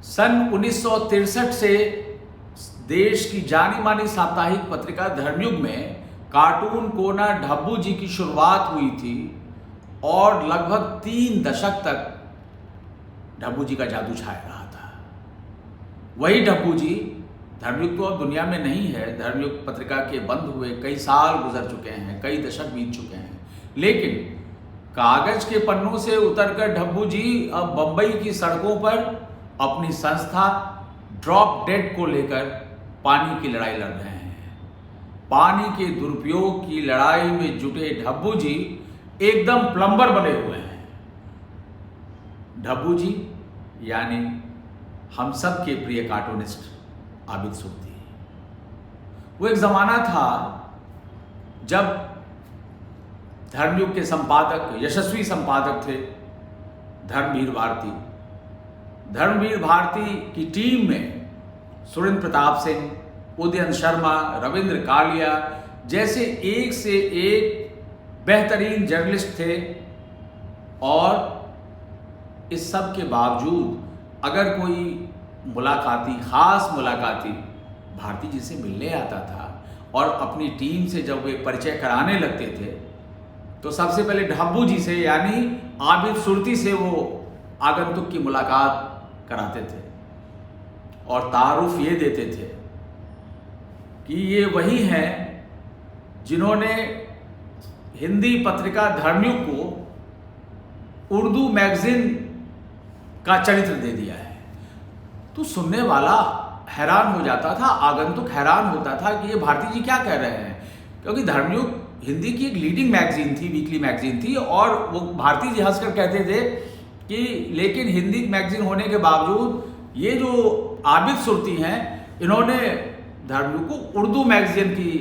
सन 1963 से देश की जानी मानी साप्ताहिक पत्रिका धर्मयुग में कार्टून कोना ढब्बू जी की शुरुआत हुई थी और लगभग 3 दशक तक ढब्बू जी का जादू छाया रहा था। वही ढब्बू जी धर्मयुग तो अब दुनिया में नहीं है। धर्मयुग पत्रिका के बंद हुए कई साल गुजर चुके हैं, कई दशक बीत चुके हैं, लेकिन कागज के पन्नों से उतरकर ढब्बू जी अब बंबई की सड़कों पर अपनी संस्था ड्रॉप डेड को लेकर पानी की लड़ाई लड़ रहे हैं। पानी के दुरुपयोग की लड़ाई में जुटे ढब्बू जी एकदम प्लम्बर बने हुए हैं। ढब्बू जी यानी हम सब के प्रिय कार्टूनिस्ट आबिद सुरती। वो एक जमाना था जब धर्मयुग के संपादक, यशस्वी संपादक थे धर्मवीर भारती। धर्मवीर भारती की टीम में सुरेंद्र प्रताप सिंह, उदयन शर्मा, रविंद्र कालिया जैसे एक से एक बेहतरीन जर्नलिस्ट थे। और इस सब के बावजूद अगर कोई खास मुलाकाती भारती जी से मिलने आता था और अपनी टीम से जब वे परिचय कराने लगते थे तो सबसे पहले ढब्बू जी से यानी आबिद सुरती से वो आगंतुक की मुलाकात कराते थे और तारुफ ये देते थे कि ये वही हैं जिन्होंने हिंदी पत्रिका धर्मयुग को उर्दू मैगजीन का चरित्र दे दिया है। तो सुनने वाला हैरान हो जाता था, आगंतुक हैरान होता था कि ये भारती जी क्या कह रहे हैं, क्योंकि धर्मयुग हिंदी की एक लीडिंग मैगजीन थी, वीकली मैगजीन थी। और वो भारती जी हंसकर कहते थे कि लेकिन हिंदी मैगजीन होने के बावजूद ये जो आबिद सुरती हैं इन्होंने धर्मयुग को उर्दू मैगजीन की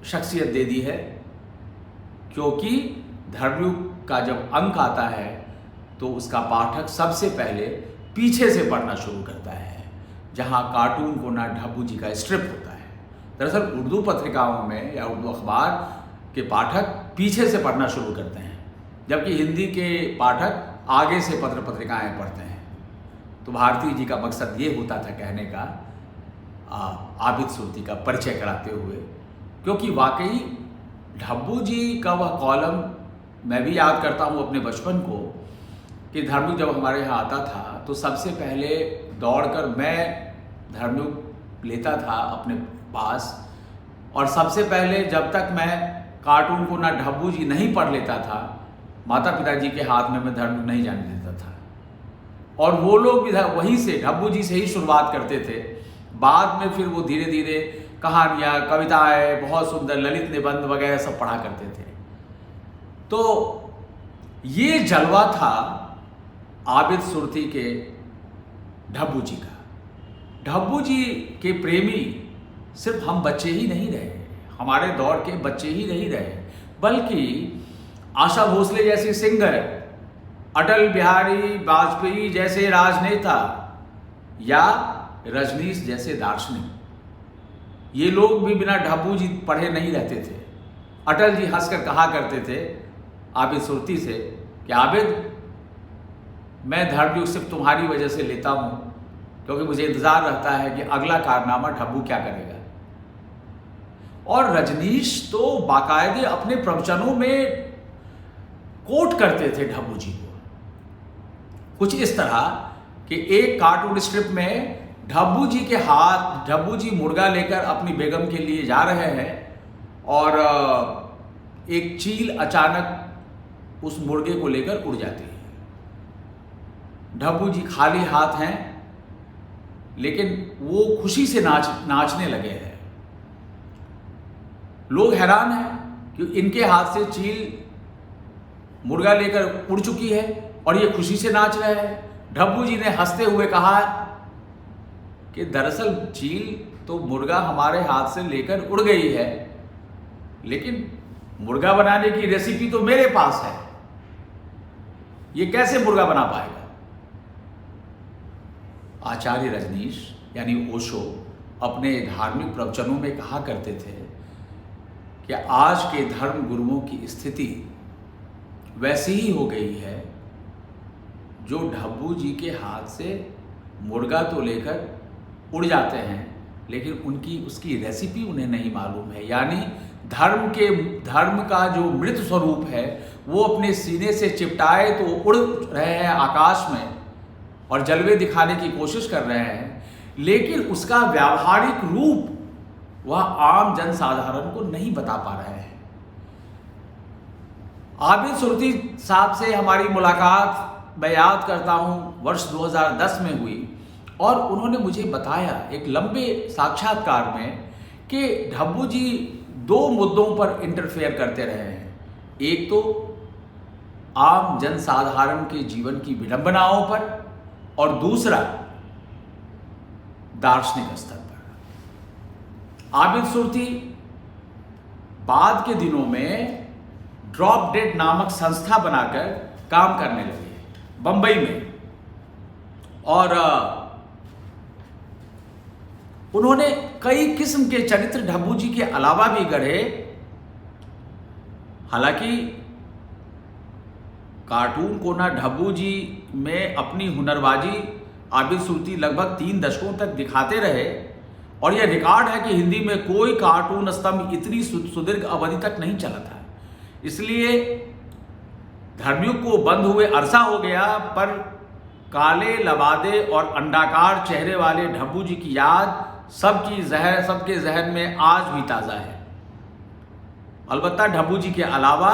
शख्सियत दे दी है। क्योंकि धर्मयुग का जब अंक आता है तो उसका पाठक सबसे पहले पीछे से पढ़ना शुरू करता है, जहां कार्टून कोना ढब्बू जी का स्ट्रिप होता है। दरअसल उर्दू पत्रिकाओं में या उर्दू अखबार के पाठक पीछे से पढ़ना शुरू करते हैं, जबकि हिंदी के पाठक आगे से पत्र पत्रिकाएं पढ़ते हैं। तो भारती जी का मकसद ये होता था कहने का आबिद सुरती का परिचय कराते हुए, क्योंकि वाकई ढब्बू जी का वह कॉलम मैं भी याद करता हूँ अपने बचपन को कि धर्मयुग जब हमारे यहाँ आता था तो सबसे पहले दौड़कर मैं धर्मयुग लेता था अपने पास। और सबसे पहले जब तक मैं कार्टून को ना ढब्बू जी नहीं पढ़ लेता था, माता पिता जी के हाथ में मैं धर्मयुग नहीं जाने देता था। और वो लोग भी वहीं से ढब्बू जी से ही शुरुआत करते थे। बाद में फिर वो धीरे धीरे कहानियाँ, कविताएं, बहुत सुंदर ललित निबंध वगैरह सब पढ़ा करते थे। तो ये जलवा था आबिद सुरती के ढब्बू जी का। ढब्बू जी के प्रेमी सिर्फ हम बच्चे ही नहीं रहे, हमारे दौर के बच्चे ही नहीं रहे, बल्कि आशा भोसले जैसी सिंगर, अटल बिहारी वाजपेयी जैसे राजनेता या रजनीश जैसे दार्शनिक, ये लोग भी बिना ढब्बू जी पढ़े नहीं रहते थे। अटल जी हंसकर कहा करते थे आबिद सुरती से कि आबिद, मैं धर्मयुग सिर्फ तुम्हारी वजह से लेता हूं क्योंकि मुझे इंतजार रहता है कि अगला कारनामा ढब्बू क्या करेगा। और रजनीश तो बाकायदे अपने प्रवचनों में कोट करते थे ढब्बू जी को, कुछ इस तरह कि एक कार्टून स्ट्रिप में ढब्बू जी के हाथ, ढब्बू जी मुर्गा लेकर अपनी बेगम के लिए जा रहे हैं और एक चील अचानक उस मुर्गे को लेकर उड़ जाती है। ढब्बू जी खाली हाथ हैं, लेकिन वो खुशी से नाचने लगे हैं। लोग हैरान हैं कि इनके हाथ से चील मुर्गा लेकर उड़ चुकी है और ये खुशी से नाच रहे हैं। ढब्बू जी ने हंसते हुए कहा कि दरअसल चील तो मुर्गा हमारे हाथ से लेकर उड़ गई है, लेकिन मुर्गा बनाने की रेसिपी तो मेरे पास है, ये कैसे मुर्गा बना पाएगा। आचार्य रजनीश यानी ओशो अपने धार्मिक प्रवचनों में कहा करते थे कि आज के धर्म गुरुओं की स्थिति वैसी ही हो गई है जो ढब्बू जी के हाथ से मुर्गा तो लेकर उड़ जाते हैं, लेकिन उसकी रेसिपी उन्हें नहीं मालूम है। यानी धर्म का जो मृत स्वरूप है वो अपने सीने से चिपटाए तो उड़ रहे हैं आकाश में और जलवे दिखाने की कोशिश कर रहे हैं, लेकिन उसका व्यावहारिक रूप वह आम जनसाधारण को नहीं बता पा रहे हैं। आबिद सुरती साहब से हमारी मुलाकात मैं याद करता हूँ वर्ष 2010 में हुई, और उन्होंने मुझे बताया एक लंबे साक्षात्कार में कि ढब्बू जी दो मुद्दों पर इंटरफेयर करते रहे हैं। एक तो आम जनसाधारण के जीवन की विडंबनाओं पर, और दूसरा दार्शनिक स्तर पर। आबिद सुरती बाद के दिनों में ड्रॉप डेड नामक संस्था बनाकर काम करने लगे बंबई में, और उन्होंने कई किस्म के चरित्र ढब्बू जी के अलावा भी गढ़े। हालांकि कार्टून कोना ढब्बू जी में अपनी हुनरबाजी आबिद सुरती लगभग 3 दशकों तक दिखाते रहे, और यह रिकॉर्ड है कि हिंदी में कोई कार्टून स्तंभ इतनी सुदीर्घ अवधि तक नहीं चला था। इसलिए धर्मयुग को बंद हुए अरसा हो गया, पर काले लबादे और अंडाकार चेहरे वाले ढब्बू जी की याद सबके जहन में आज भी ताज़ा है। अलबत्ता ढब्बू जी के अलावा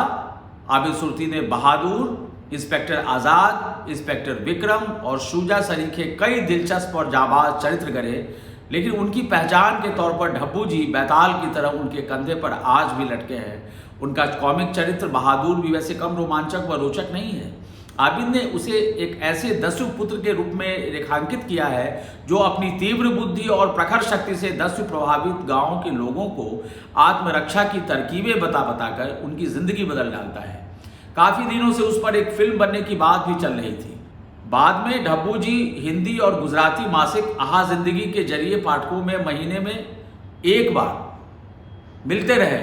आबिद सुरती ने बहादुर, इंस्पेक्टर आज़ाद, इंस्पेक्टर विक्रम और शुजा सरीखे कई दिलचस्प और जाबाज चरित्र गढ़े, लेकिन उनकी पहचान के तौर पर ढब्बू जी बैताल की तरह उनके कंधे पर आज भी लटके हैं। उनका कॉमिक चरित्र बहादुर भी वैसे कम रोमांचक व रोचक नहीं है। आबिद ने उसे एक ऐसे दस्यु पुत्र के रूप में रेखांकित किया है जो अपनी तीव्र बुद्धि और प्रखर शक्ति से दस्यु प्रभावित गांवों के लोगों को आत्मरक्षा की तरकीबें बता बताकर उनकी जिंदगी बदल डालता है। काफ़ी दिनों से उस पर एक फिल्म बनने की बात भी चल रही थी। बाद में ढब्बू जी हिंदी और गुजराती मासिक आहा जिंदगी के जरिए पाठकों में महीने में एक बार मिलते रहे,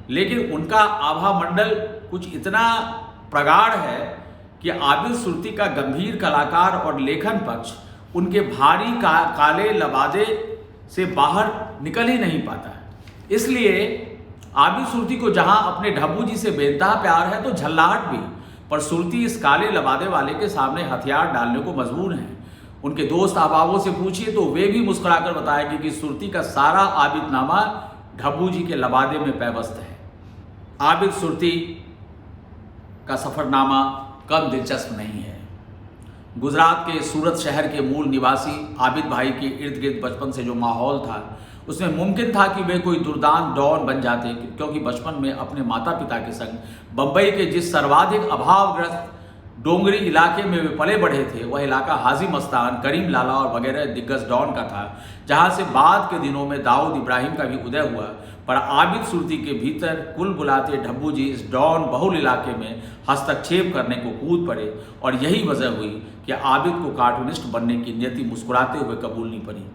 लेकिन उनका आभा मंडल कुछ इतना प्रगाढ़ है कि आबिद सुरती का गंभीर कलाकार और लेखन पक्ष उनके भारी काले लबादे से बाहर निकल ही नहीं पाता। इसलिए आबिद सुरती को जहां अपने ढब्बू जी से बेइंतहा प्यार है तो झल्लाहट भी, पर सुरती इस काले लबादे वाले के सामने हथियार डालने को मजबूर हैं। उनके दोस्त अहबाबों से पूछिए तो वे भी मुस्कुराकर बताएंगे कि सुरती का सारा आबिदनामा ढब्बू जी के लबादे में पैवस्त है। आबिद सुरती का सफरनामा कम दिलचस्प नहीं है। गुजरात के सूरत शहर के मूल निवासी आबिद भाई के इर्द गिर्द बचपन से जो माहौल था उसमें मुमकिन था कि वे कोई दुर्दांत डॉन बन जाते, क्योंकि बचपन में अपने माता पिता के संग बम्बई के जिस सर्वाधिक अभावग्रस्त डोंगरी इलाके में वे पले बढ़े थे वह इलाका हाजी मस्तान, करीम लाला और वगैरह दिग्गज डॉन का था, जहां से बाद के दिनों में दाऊद इब्राहिम का भी उदय हुआ। पर आबिद सुरती के भीतर कुल बुलाते ढब्बू जी इस डॉन बहुल इलाके में हस्तक्षेप करने को कूद पड़े, और यही वजह हुई कि आबिद को कार्टूनिस्ट बनने की नियति मुस्कुराते हुए कबूलनी पड़ी।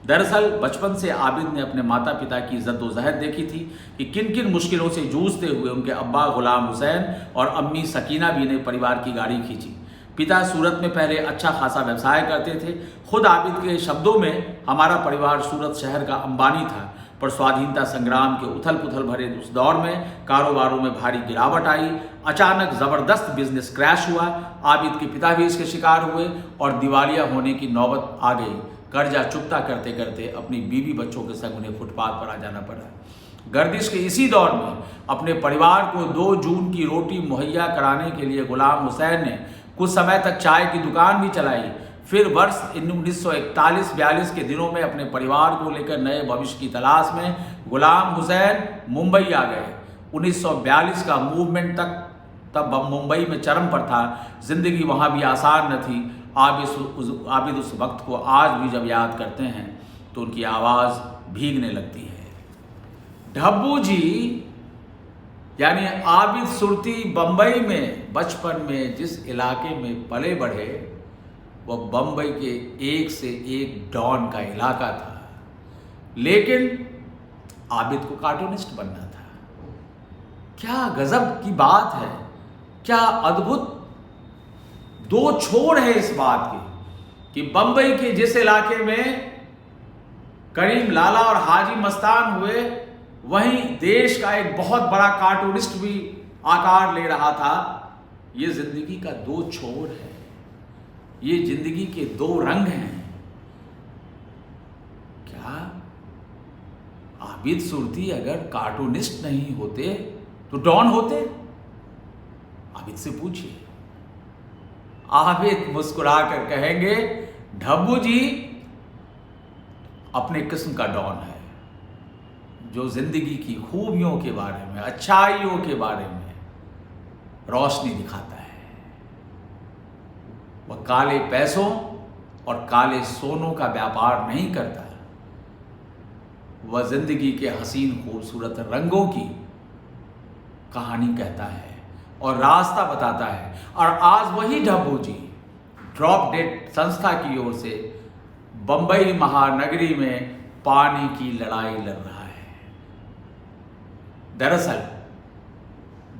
दरअसल बचपन से आबिद ने अपने माता पिता की जद्दोजहद देखी थी कि किन किन मुश्किलों से जूझते हुए उनके अब्बा गुलाम हुसैन और अम्मी सकीना भी ने परिवार की गाड़ी खींची। पिता सूरत में पहले अच्छा खासा व्यवसाय करते थे। खुद आबिद के शब्दों में, हमारा परिवार सूरत शहर का अंबानी था, पर स्वाधीनता संग्राम के उथल पुथल भरे उस दौर में कारोबारों में भारी गिरावट आई। अचानक ज़बरदस्त बिजनेस क्रैश हुआ। आबिद के पिता भी इसके शिकार हुए और दिवालिया होने की नौबत आ गई। कर्जा चुकता करते करते अपनी बीवी बच्चों के संग उन्हें फुटपाथ पर आ जाना पड़ा। गर्दिश के इसी दौर में अपने परिवार को 2 जून की रोटी मुहैया कराने के लिए गुलाम हुसैन ने कुछ समय तक चाय की दुकान भी चलाई। फिर वर्ष 1941-42 के दिनों में अपने परिवार को लेकर नए भविष्य की तलाश में गुलाम हुसैन मुंबई आ गए। 1942 का मूवमेंट तब मुंबई में चरम पर था। जिंदगी वहाँ भी आसान न थी। आबिद उस वक्त को आज भी जब याद करते हैं तो उनकी आवाज़ भीगने लगती है। ढब्बू जी यानी आबिद सुरती बम्बई में बचपन में जिस इलाके में पले बढ़े वह बम्बई के एक से एक डॉन का इलाका था, लेकिन आबिद को कार्टूनिस्ट बनना था। क्या गजब की बात है, क्या अद्भुत 2 छोर है इस बात के कि बंबई के जिस इलाके में करीम लाला और हाजी मस्तान हुए, वहीं देश का एक बहुत बड़ा कार्टूनिस्ट भी आकार ले रहा था। ये जिंदगी का दो छोर है, ये जिंदगी के दो रंग हैं। क्या आबिद सुरती अगर कार्टूनिस्ट नहीं होते तो डॉन होते? आबिद से पूछिए। आबिद मुस्कुरा कर कहेंगे, ढब्बू जी अपने किस्म का डॉन है, जो जिंदगी की खूबियों के बारे में, अच्छाइयों के बारे में रोशनी दिखाता है। वह काले पैसों और काले सोनों का व्यापार नहीं करता, वह जिंदगी के हसीन खूबसूरत रंगों की कहानी कहता है और रास्ता बताता है। और आज वही ढब्बू जी ड्रॉप डेड संस्था की ओर से बंबई महानगरी में पानी की लड़ाई लड़ रहा है। दरअसल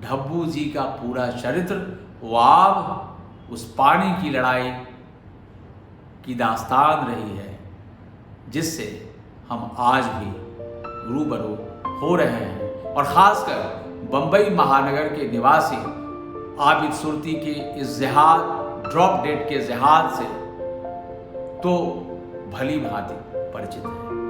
ढब्बू जी का पूरा चरित्र वाव उस पानी की लड़ाई की दास्तान रही है, जिससे हम आज भी रूबरू हो रहे हैं। और खासकर बंबई महानगर के निवासी आबिद सुरती के इस जिहाद, ड्रॉप डेड के जिहाद से तो भली भांति परिचित है।